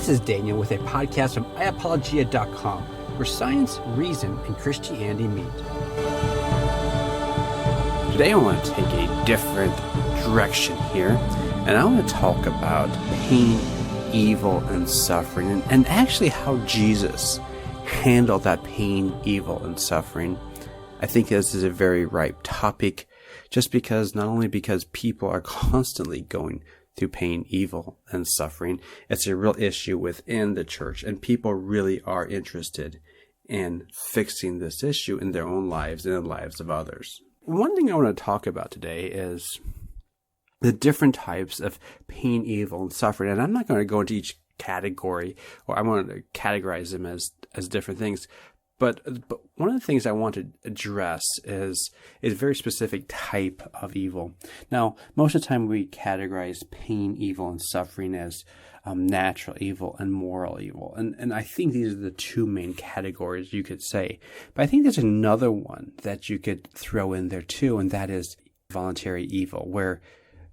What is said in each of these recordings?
This is Daniel with a podcast from iApologia.com, where science, reason, and Christianity meet. Today I want to take a different direction here, and I want to talk about pain, evil, and suffering, and actually how Jesus handled that pain, evil, and suffering. I think this is a very ripe topic, just because not only because people are constantly going through pain, evil, and suffering, it's a real issue within the church, and people really are interested in fixing this issue in their own lives and in the lives of others. One thing I want to talk about today is the different types of pain, evil, and suffering, and I'm not going to go into each category, or I want to categorize them as different things. But one of the things I want to address is a very specific type of evil. Now, most of the time we categorize pain, evil, and suffering as natural evil and moral evil. And I think these are the two main categories you could say. But I think there's another one that you could throw in there too, and that is voluntary evil, where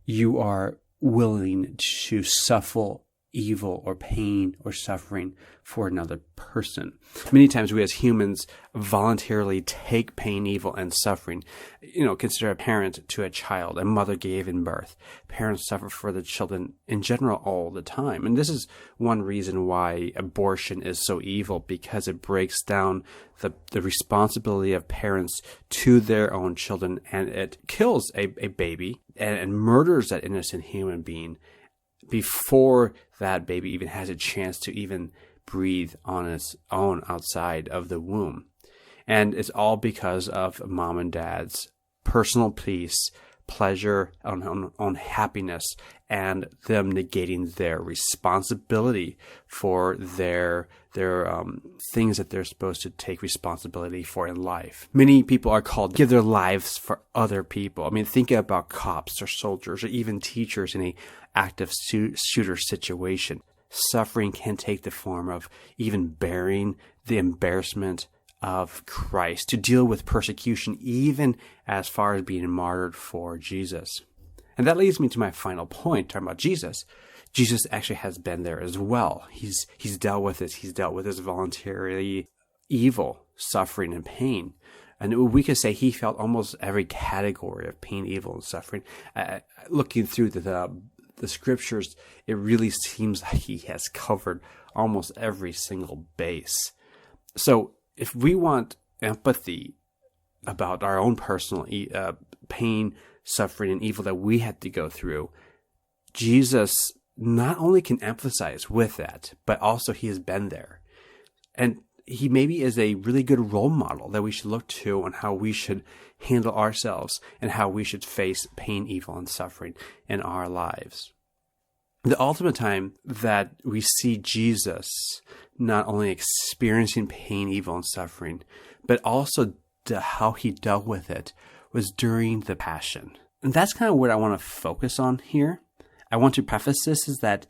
you are willing to suffer evil or pain or suffering for another person. Many times we as humans voluntarily take pain, evil, and suffering. Consider a parent to a child. A mother gave in birth. Parents suffer for the children in general all the time. And this is one reason why abortion is so evil, because it breaks down the responsibility of parents to their own children, and it kills a baby and murders that innocent human being before that baby even has a chance to even breathe on its own outside of the womb. And it's all because of mom and dad's personal peace, pleasure, on happiness, and them negating their responsibility for their things that they're supposed to take responsibility for in life. Many people are called to give their lives for other people. I mean, think about cops or soldiers or even teachers in a active shooter situation. Suffering can take the form of even bearing the embarrassment of Christ, to deal with persecution, even as far as being martyred for Jesus. And that leads me to my final point, talking about Jesus. Jesus actually has been there as well. He's dealt with this. He's dealt with this voluntary evil, suffering, and pain. And we could say he felt almost every category of pain, evil, and suffering. Looking through the scriptures, it really seems like he has covered almost every single base. So if we want empathy about our own personal pain, suffering, and evil that we had to go through, Jesus not only can empathize with that, but also he has been there. And he maybe is a really good role model that we should look to on how we should handle ourselves and how we should face pain, evil, and suffering in our lives. The ultimate time that we see Jesus not only experiencing pain, evil, and suffering, but also how he dealt with it was during the Passion. And that's kind of what I want to focus on here. I want to preface this is that,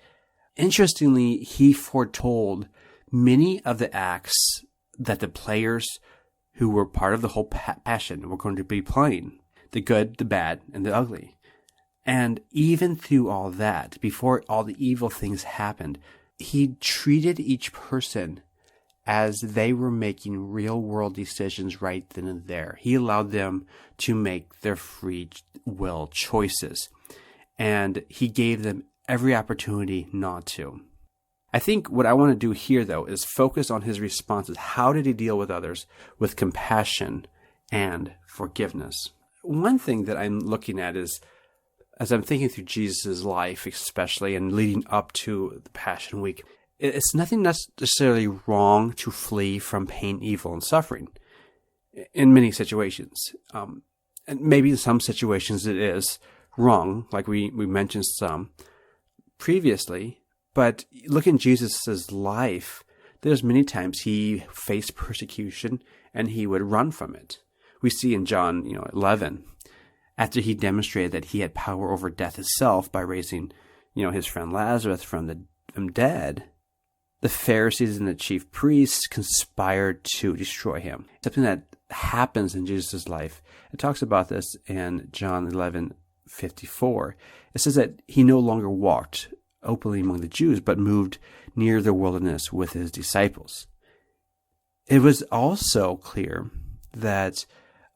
interestingly, he foretold many of the acts that the players who were part of the whole Passion were going to be playing. The good, the bad, and the ugly. And even through all that, before all the evil things happened, he treated each person as they were making real world decisions right then and there. He allowed them to make their free will choices. And he gave them every opportunity not to. I think what I want to do here, though, is focus on his responses. How did he deal with others with compassion and forgiveness? One thing that I'm looking at is, as I'm thinking through Jesus' life, especially, and leading up to the Passion Week, it's nothing necessarily wrong to flee from pain, evil, and suffering in many situations. And maybe in some situations it is wrong, like we mentioned some previously. But look in Jesus' life, there's many times he faced persecution and he would run from it. We see in John 11, after he demonstrated that he had power over death itself by raising, his friend Lazarus from the dead, the Pharisees and the chief priests conspired to destroy him. Something that happens in Jesus' life. It talks about this in John 11:54. It says that he no longer walked openly among the Jews, but moved near the wilderness with his disciples. It was also clear that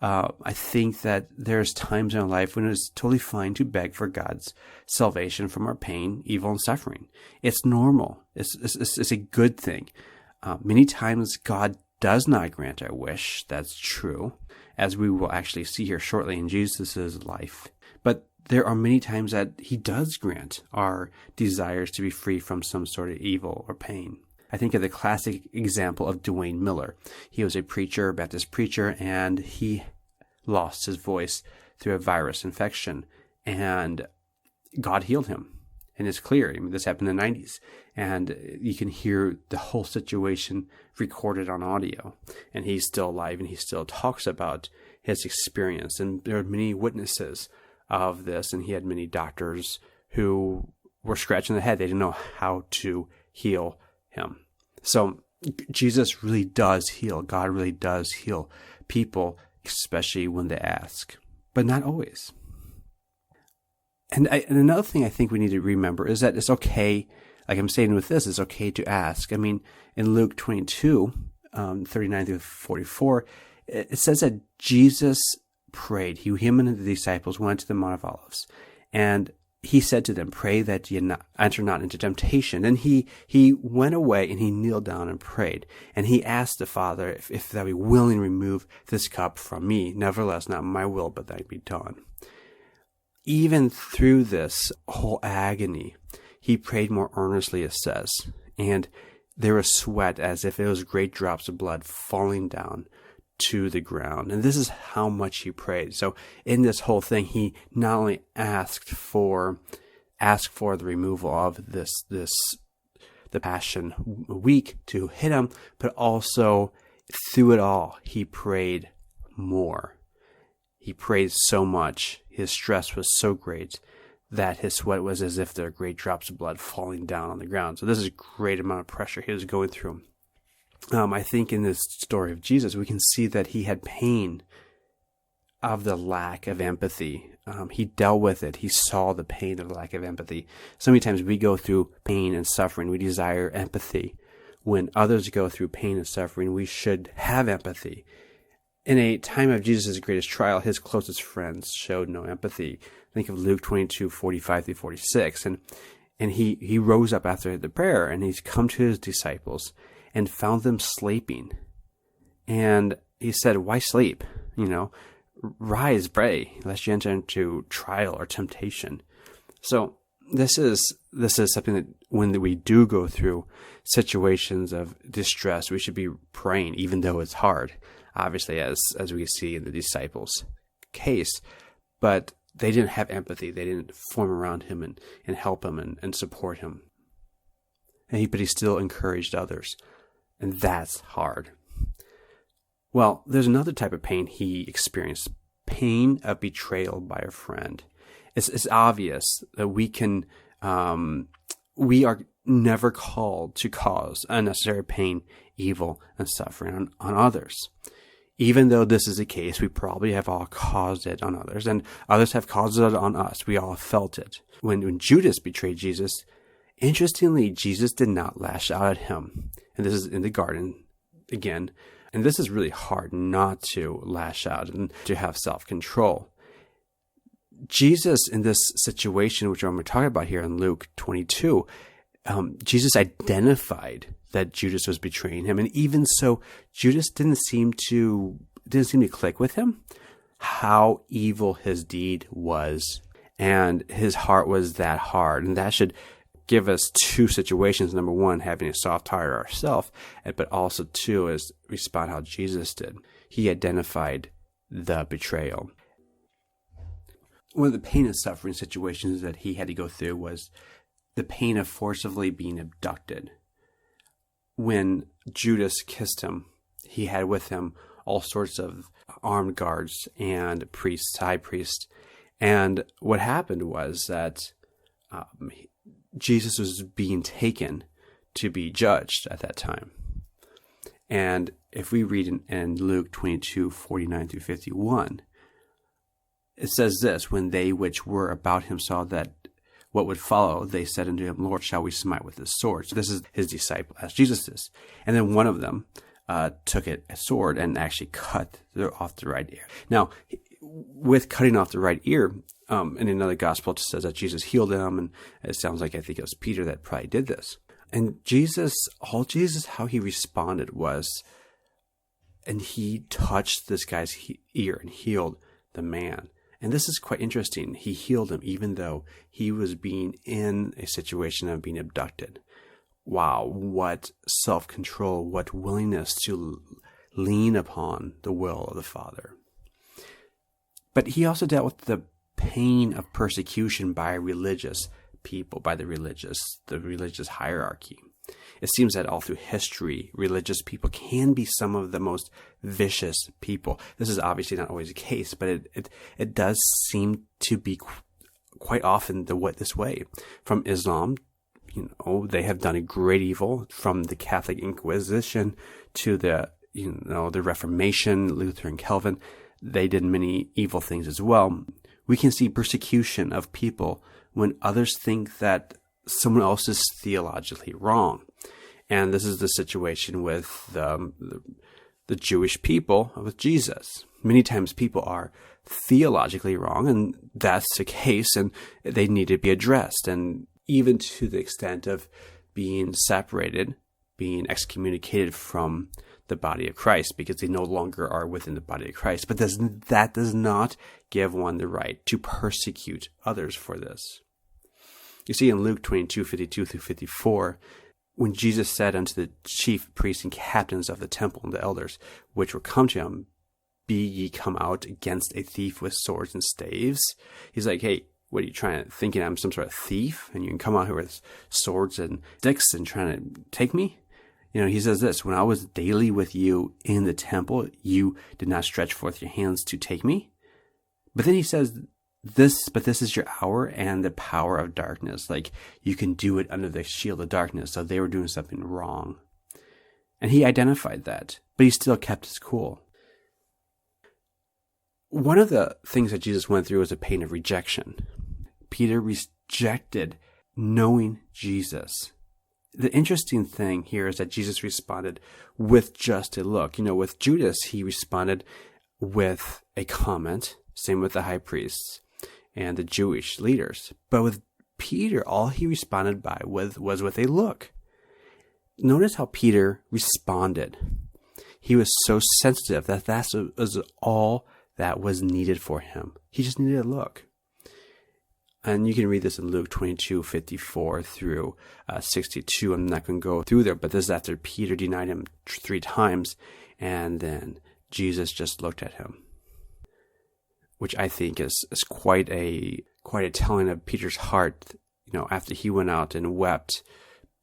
I think that there's times in our life when it's totally fine to beg for God's salvation from our pain, evil, and suffering. It's normal. It's a good thing. Many times God does not grant our wish. That's true, as we will actually see here shortly in Jesus' life. But there are many times that he does grant our desires to be free from some sort of evil or pain. I think of the classic example of Dwayne Miller. He was a preacher, a Baptist preacher, and he lost his voice through a virus infection, and God healed him. And it's clear. I mean, this happened in the 90s, and you can hear the whole situation recorded on audio. And he's still alive, and he still talks about his experience. And there are many witnesses of this, and he had many doctors who were scratching their head. They didn't know how to heal him. So Jesus really does heal. God really does heal people, especially when they ask, but not always. And another thing I think we need to remember is that it's okay, like I'm saying with this, it's okay to ask. I mean, in Luke 22, 39 through 44, it says that Jesus prayed. Him and the disciples went to the Mount of Olives, and he said to them, "Pray that ye enter not into temptation." And he went away and he kneeled down and prayed. And he asked the Father if thou be willing to remove this cup from me. Nevertheless, not my will, but thine be done. Even through this whole agony, he prayed more earnestly, it says. And there was sweat as if it was great drops of blood falling down to the ground. And this is how much he prayed. So in this whole thing, he not only asked for the removal of the passion week to hit him, but also through it all, he prayed more. He prayed so much. His stress was so great that his sweat was as if there were great drops of blood falling down on the ground. So this is a great amount of pressure he was going through. I think in this story of Jesus, we can see that he had pain of the lack of empathy. He dealt with it. He saw the pain of the lack of empathy. So many times we go through pain and suffering. We desire empathy. When others go through pain and suffering, we should have empathy. In a time of Jesus' greatest trial, his closest friends showed no empathy. Think of Luke 22, 45 through 46. And he rose up after the prayer, and he's come to his disciples and found them sleeping. And he said, "Why sleep? Rise, pray, lest you enter into trial or temptation." So this is something that when we do go through situations of distress, we should be praying, even though it's hard. Obviously, as we see in the disciples' case, but they didn't have empathy. They didn't form around him and help him and support him. But he still encouraged others. And that's hard. Well, there's another type of pain he experienced. Pain of betrayal by a friend. It's obvious that we are never called to cause unnecessary pain, evil, and suffering on others. Even though this is the case, we probably have all caused it on others, and others have caused it on us. We all felt it. When Judas betrayed Jesus, interestingly, Jesus did not lash out at him. And this is in the garden again. And this is really hard not to lash out and to have self-control. Jesus, in this situation, which I'm going to talk about here in Luke 22, Jesus identified that Judas was betraying him. And even so, Judas didn't seem to click with him how evil his deed was. And his heart was that hard. And that should give us two situations. Number one, having a soft heart ourselves, but also two, is respond how Jesus did. He identified the betrayal. One of the pain and suffering situations that he had to go through was the pain of forcibly being abducted. When Judas kissed him, he had with him all sorts of armed guards and priests, high priests. And what happened was that Jesus was being taken to be judged at that time. And if we read in Luke 22, 49 through 51, it says this: "When they which were about him saw that what would follow, they said unto him, Lord, shall we smite with this sword? So this is his disciple, as Jesus is. And then one of them took a sword and actually cut off the right ear. Now, with cutting off the right ear, in another gospel, it says that Jesus healed him, and it sounds like I think it was Peter that probably did this. And Jesus, how he responded was, and he touched this guy's ear and healed the man. And this is quite interesting. He healed him even though he was being in a situation of being abducted. Wow, what self-control, what willingness to lean upon the will of the Father. But he also dealt with the pain of persecution by religious people, by the religious hierarchy. It seems that all through history, religious people can be some of the most vicious people. This is obviously not always the case, but it does seem to be quite often this way. From Islam, they have done a great evil. From the Catholic Inquisition to the Reformation, Luther and Calvin, they did many evil things as well. We can see persecution of people when others think that someone else is theologically wrong. And this is the situation with the Jewish people with Jesus. Many times people are theologically wrong, and that's the case, and they need to be addressed. And even to the extent of being separated, being excommunicated from the body of Christ, because they no longer are within the body of Christ. But that does not give one the right to persecute others for this. You see in Luke 22:52-54, when Jesus said unto the chief priests and captains of the temple and the elders, which were come to him, be ye come out against a thief with swords and staves? He's like, hey, what are you thinking I'm some sort of thief? And you can come out here with swords and sticks and trying to take me? He says this, when I was daily with you in the temple, you did not stretch forth your hands to take me. But then he says, this is your hour and the power of darkness. Like, you can do it under the shield of darkness. So they were doing something wrong. And he identified that, but he still kept his cool. One of the things that Jesus went through was a pain of rejection. Peter rejected knowing Jesus. The interesting thing here is that Jesus responded with just a look. With Judas, he responded with a comment. Same with the high priests and the Jewish leaders. But with Peter, all he responded by was with a look. Notice how Peter responded. He was so sensitive that was all that was needed for him. He just needed a look. And you can read this in Luke 22:54 through 62. I'm not going to go through there, but this is after Peter denied him 3 times, and then Jesus just looked at him, which I think is quite a telling of Peter's heart. After he went out and wept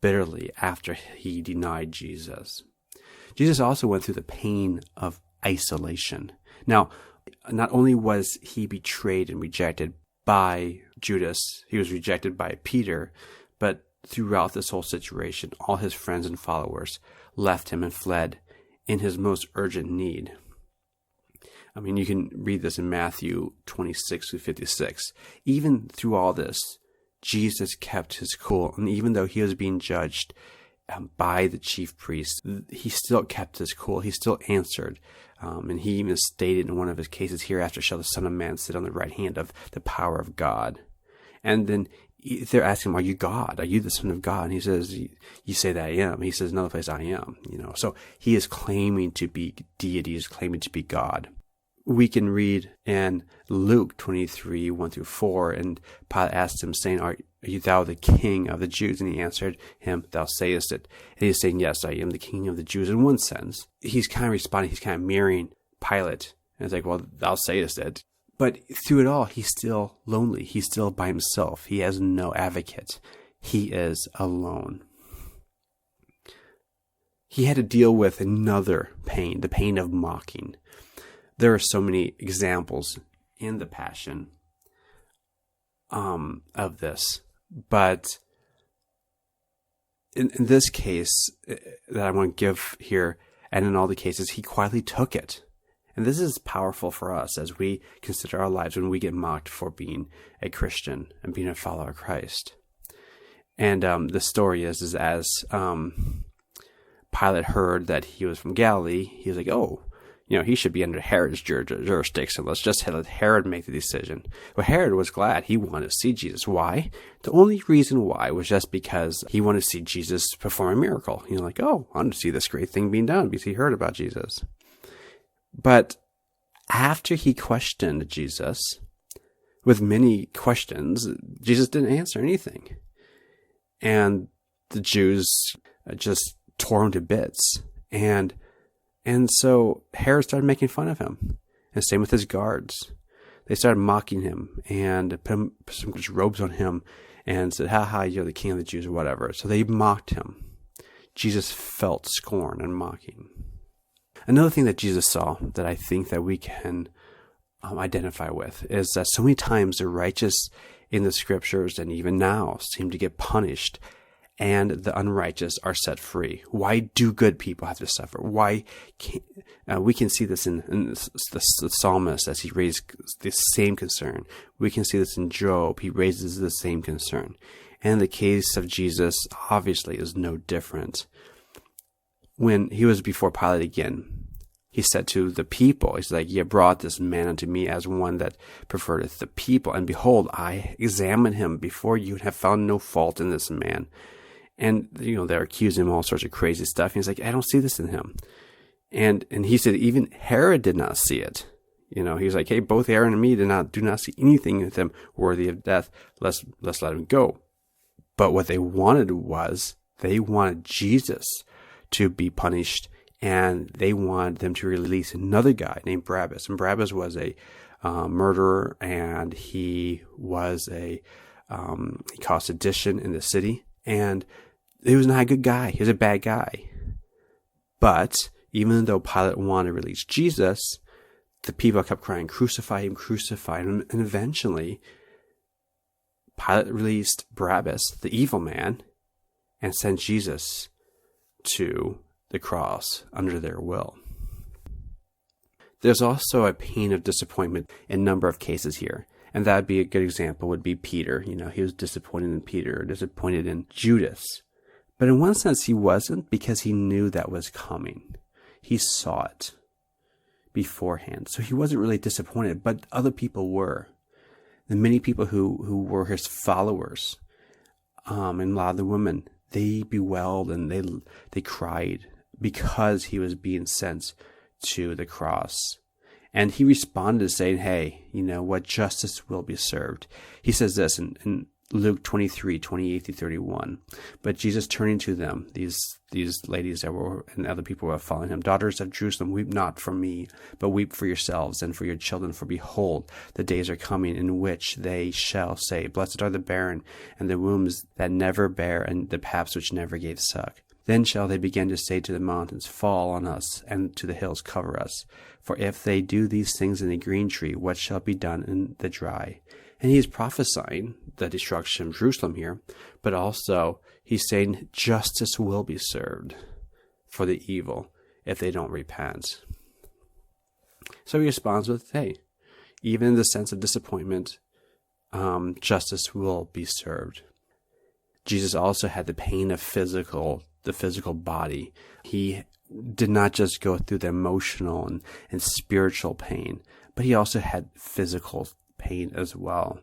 bitterly after he denied Jesus. Jesus also went through the pain of isolation. Now, not only was he betrayed and rejected by Judas, he was rejected by Peter, but throughout this whole situation, all his friends and followers left him and fled in his most urgent need. I mean, you can read this in Matthew 26-56. Even through all this, Jesus kept his cool, and even though he was being judged by the chief priests, he still kept his cool. He still answered. And he even stated in one of his cases, hereafter shall the Son of Man sit on the right hand of the power of God. And then they're asking him, are you God? Are you the Son of God? And he says, you say that I am. He says, another place I am. So he is claiming to be deity, he is claiming to be God. We can read in Luke 23:1-4, and Pilate asked him, saying, Are you thou the king of the Jews? And he answered him, Thou sayest it. And he's saying, yes, I am the king of the Jews. In one sense, he's kind of responding, he's kind of mirroring Pilate. And it's like, well, thou sayest it. But through it all, he's still lonely. He's still by himself. He has no advocate. He is alone. He had to deal with another pain, the pain of mocking. There are so many examples in the Passion of this. But in this case that I want to give here, and in all the cases, he quietly took it. And this is powerful for us as we consider our lives when we get mocked for being a Christian and being a follower of Christ. And the story is as Pilate heard that he was from Galilee, he was like, oh, he should be under Herod's jurisdiction. Let's just let Herod make the decision. Well, Herod was glad. He wanted to see Jesus. Why? The only reason why was just because he wanted to see Jesus perform a miracle. Like, oh, I want to see this great thing being done because he heard about Jesus. But after he questioned Jesus with many questions, Jesus didn't answer anything. And the Jews just tore him to bits. And so Herod started making fun of him. And same with his guards. They started mocking him and put some robes on him and said, ha, you're the king of the Jews or whatever. So they mocked him. Jesus felt scorn and mocking. Another thing that Jesus saw that I think that we can identify with is that so many times the righteous in the scriptures and even now seem to get punished and the unrighteous are set free. Why do good people have to suffer? Why can't, we can see this in the psalmist as he raised the same concern. We can see this in Job. He raises the same concern. And the case of Jesus obviously is no different. When he was before Pilate again, he said to the people, he's like, ye brought this man unto me as one that preferred the people. And behold, I examined him before you and have found no fault in this man. And, they're accusing him of all sorts of crazy stuff. And he's like, I don't see this in him. And he said, even Herod did not see it. He's like, hey, both Herod and me do not see anything with him worthy of death. Let's let him go. But what they wanted was, they wanted Jesus to be punished, and they wanted them to release another guy named Barabbas. And Barabbas was a murderer, and he was he caused sedition in the city, and he was not a good guy. He was a bad guy. But even though Pilate wanted to release Jesus, the people kept crying, crucify him, crucify him. And eventually, Pilate released Barabbas, the evil man, and sent Jesus to the cross under their will. There's also a pain of disappointment in a number of cases here. And that would be a good example would be Peter. He was disappointed in Peter, disappointed in Judas. But in one sense, he wasn't, because he knew that was coming. He saw it beforehand. So he wasn't really disappointed, but other people were. The many people who were his followers, and a lot of the women, they bewailed and they cried because he was being sent to the cross. And he responded saying, hey, what, justice will be served. He says this in Luke 23:28-31. But Jesus turning to them, these ladies that were, and other people who were following him, daughters of Jerusalem, weep not for me, but weep for yourselves and for your children. For behold, the days are coming in which they shall say, blessed are the barren, and the wombs that never bare, and the paps which never gave suck. Then shall they begin to say to the mountains, fall on us, and to the hills cover us. For if they do these things in the green tree, what shall be done in the dry? And he's prophesying the destruction of Jerusalem here, but also he's saying justice will be served for the evil if they don't repent. So he responds with, hey, even in the sense of disappointment, justice will be served. Jesus also had the pain of the physical body. He did not just go through the emotional and spiritual pain, but he also had physical pain as well.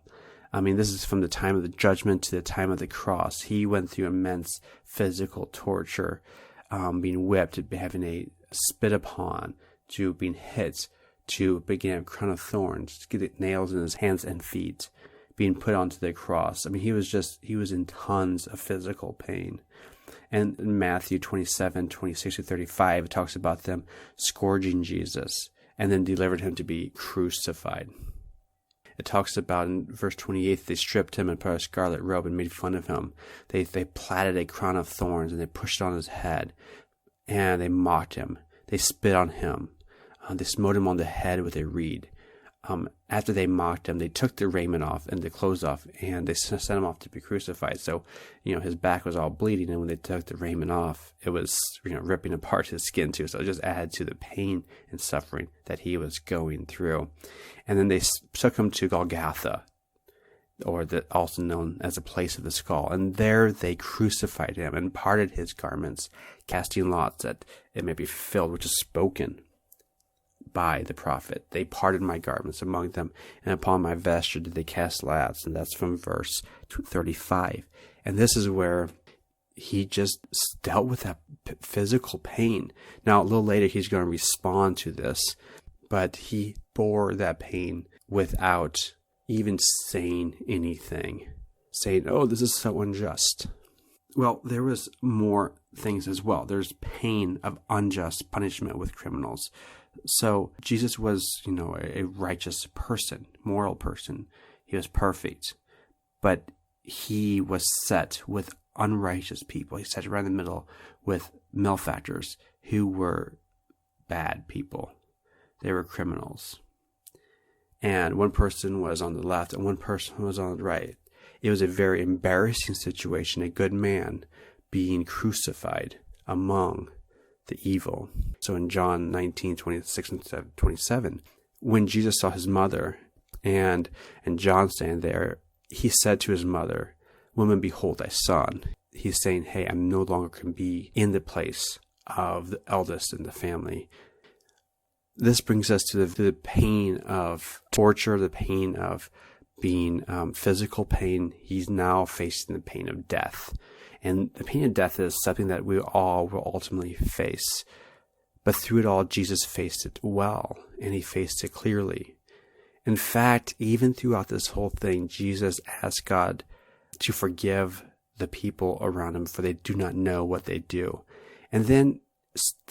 I mean, this is from the time of the judgment to the time of the cross. He went through immense physical torture, being whipped, having a spit upon, to being hit, to being a crown of thorns, to get nails in his hands and feet, being put onto the cross. I mean, he was in tons of physical pain. And in Matthew 27:26-35, it talks about them scourging Jesus and then delivered him to be crucified. It talks about in verse 28, they stripped him and put a scarlet robe and made fun of him. They platted a crown of thorns and they pushed it on his head, and they mocked him. They spit on him. They smote him on the head with a reed. after they mocked him, they took the raiment off and the clothes off, and they sent him off to be crucified. So, his back was all bleeding, and when they took the raiment off, it was, ripping apart his skin too. So it just added to the pain and suffering that he was going through. And then they took him to Golgotha, or also known as the place of the skull. And there they crucified him and parted his garments, casting lots that it may be fulfilled, which is spoken by the prophet. They parted my garments among them, and upon my vesture did they cast lots. And that's from verse 35. And this is where he just dealt with that physical pain. Now, a little later, he's going to respond to this, but he bore that pain without even saying anything, saying, "Oh, this is so unjust." Well, there was more things as well. There's pain of unjust punishment with criminals. So Jesus was, a righteous person, moral person. He was perfect, but he was set with unrighteous people. He sat right in the middle with malefactors who were bad people. They were criminals. And one person was on the left and one person was on the right. It was a very embarrassing situation, a good man being crucified among the evil. So in John 19:26 and 27, when Jesus saw his mother and John standing there, he said to his mother, "Woman, behold thy son." He's saying, hey, I no longer can be in the place of the eldest in the family. This brings us to the pain of torture, the pain of being physical pain. He's now facing the pain of death. And the pain of death is something that we all will ultimately face. But through it all, Jesus faced it well, and he faced it clearly. In fact, even throughout this whole thing, Jesus asked God to forgive the people around him, for they do not know what they do. And then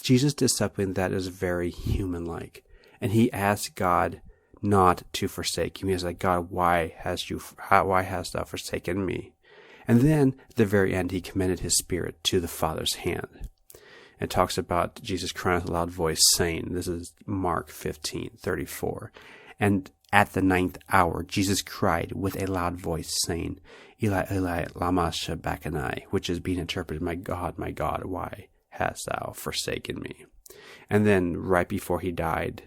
Jesus did something that is very human-like. And he asked God not to forsake him. He was like, "God, why hast thou forsaken me?" And then at the very end, he commended his spirit to the Father's hand. It talks about Jesus crying with a loud voice, saying, this is Mark 15:34. And at the 9th hour, Jesus cried with a loud voice, saying, "Eli, Eli, lama sabachthani," which is being interpreted, my God, why hast thou forsaken me?" And then right before he died,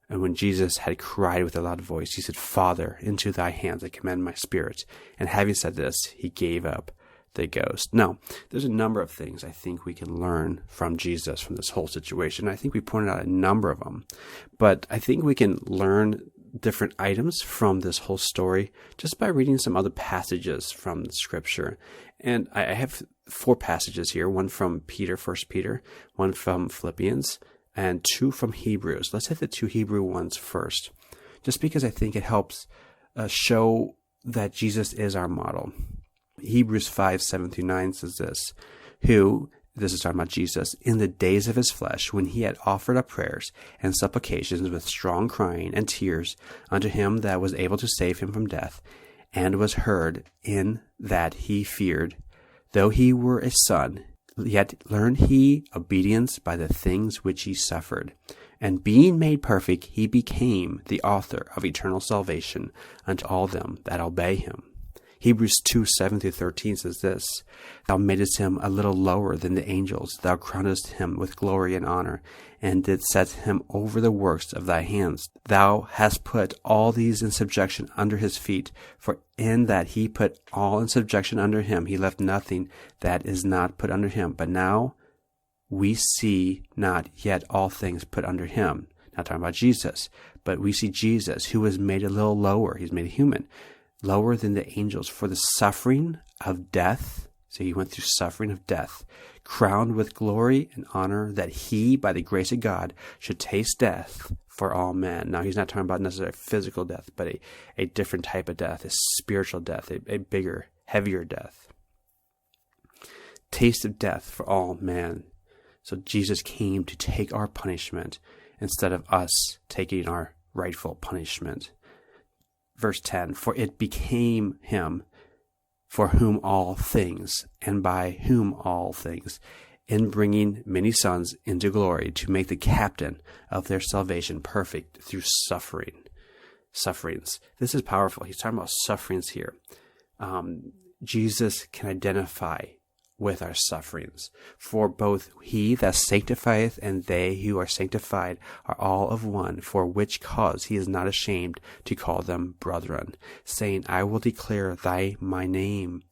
and when Jesus had cried with a loud voice, he said, "Father, into thy hands I commend my spirit." And having said this, he gave up the ghost. Now, there's a number of things I think we can learn from Jesus from this whole situation. I think we pointed out a number of them, but I think we can learn different items from this whole story just by reading some other passages from the scripture. And I have 4 passages here, one from Peter, 1 Peter, one from Philippians, and 2 from Hebrews. Let's hit the 2 Hebrew ones first, just because I think it helps show that Jesus is our model. Hebrews 5:7-9 says this, "Who," this is talking about Jesus, "in the days of his flesh, when he had offered up prayers and supplications with strong crying and tears unto him that was able to save him from death, and was heard in that he feared, though he were a son, yet learned he obedience by the things which he suffered. And being made perfect, he became the author of eternal salvation unto all them that obey him." Hebrews 2:7-13 says this, "Thou madest him a little lower than the angels. Thou crownest him with glory and honor, and didst set him over the works of thy hands. Thou hast put all these in subjection under his feet. For in that he put all in subjection under him, he left nothing that is not put under him. But now we see not yet all things put under him." Not talking about Jesus, but we see Jesus, who was made a little lower. He's made a human, lower than the angels, for the suffering of death. So he went through suffering of death, crowned with glory and honor, that he, by the grace of God, should taste death for all men. Now, he's not talking about necessarily physical death, but a different type of death, a spiritual death, a bigger, heavier death. Taste of death for all men. So Jesus came to take our punishment instead of us taking our rightful punishment. Verse 10, "For it became him for whom all things, and by whom all things, in bringing many sons into glory, to make the captain of their salvation perfect through suffering." sufferings. This is powerful. He's talking about sufferings here. Jesus can identify with our sufferings. For both he that sanctifieth and they who are sanctified are all of one, for which cause he is not ashamed to call them brethren, saying, I will declare my name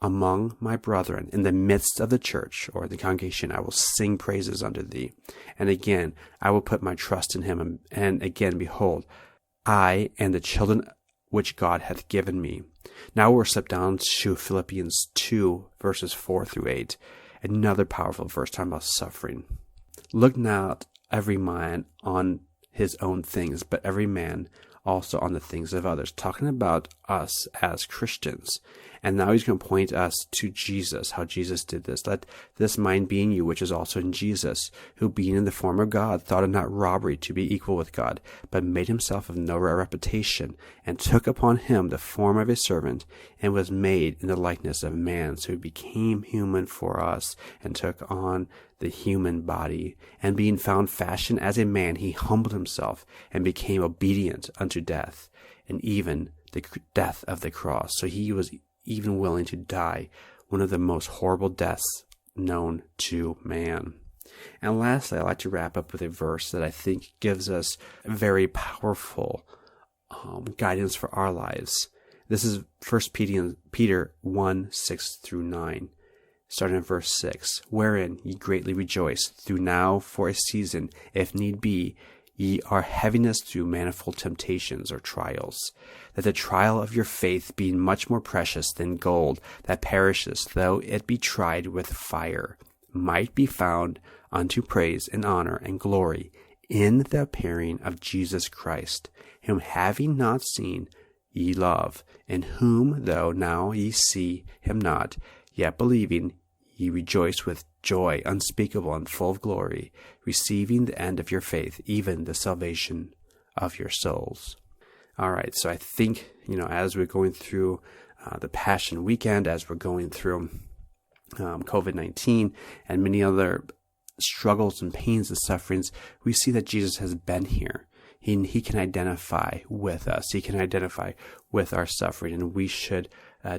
among my brethren. In the midst of the church or the congregation, I will sing praises unto thee. And again, I will put my trust in him. And again, behold, I and the children which God hath given me. Now we're stepped down to Philippians 2, verses 4 through 8. Another powerful verse talking about suffering. Look not every man on his own things, but every man also on the things of others. Talking about us as Christians. And now he's going to point us to Jesus, how Jesus did this. Let this mind be in you, which is also in Jesus, who being in the form of God, thought it not robbery to be equal with God, but made himself of no reputation, and took upon him the form of a servant, and was made in the likeness of man. So he became human for us, and took on the human body. And being found fashioned as a man, he humbled himself, and became obedient unto death, and even the death of the cross. So he was even willing to die one of the most horrible deaths known to man. And lastly, I'd like to wrap up with a verse that I think gives us very powerful guidance for our lives. This is 1 Peter 1, 6 through 9. Starting in verse 6, wherein ye greatly rejoice, through now for a season, if need be, ye are heaviness through manifold temptations or trials, that the trial of your faith, being much more precious than gold that perishes, though it be tried with fire, might be found unto praise and honor and glory in the appearing of Jesus Christ, whom having not seen ye love, in whom though now ye see him not, yet believing ye rejoice with joy unspeakable and full of glory, receiving the end of your faith, even the salvation of your souls. All right, so I think, as we're going through the Passion Weekend, as we're going through COVID-19 and many other struggles and pains and sufferings, we see that Jesus has been here. He can identify with us. He can identify with our suffering, and we should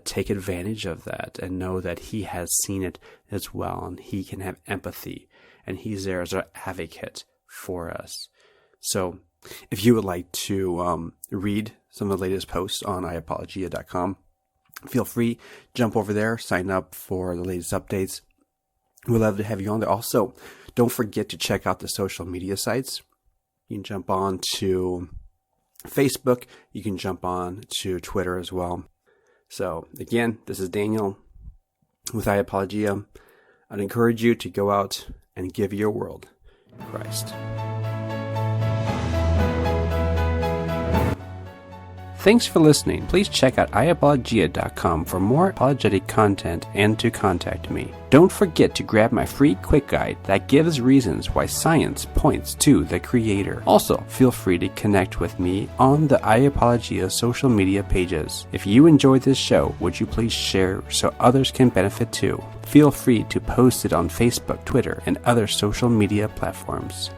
take advantage of that and know that he has seen it as well, and he can have empathy, and he's there as our advocate for us. So if you would like to read some of the latest posts on iApologia.com, feel free, jump over there, sign up for the latest updates. We'd love to have you on there. Also, don't forget to check out the social media sites. You can jump on to Facebook. You can jump on to Twitter as well. So again, this is Daniel with iApologia. I'd encourage you to go out and give your world Christ. Thanks for listening. Please check out iApologia.com for more apologetic content and to contact me. Don't forget to grab my free quick guide that gives reasons why science points to the Creator. Also, feel free to connect with me on the iApologia social media pages. If you enjoyed this show, would you please share so others can benefit too? Feel free to post it on Facebook, Twitter, and other social media platforms.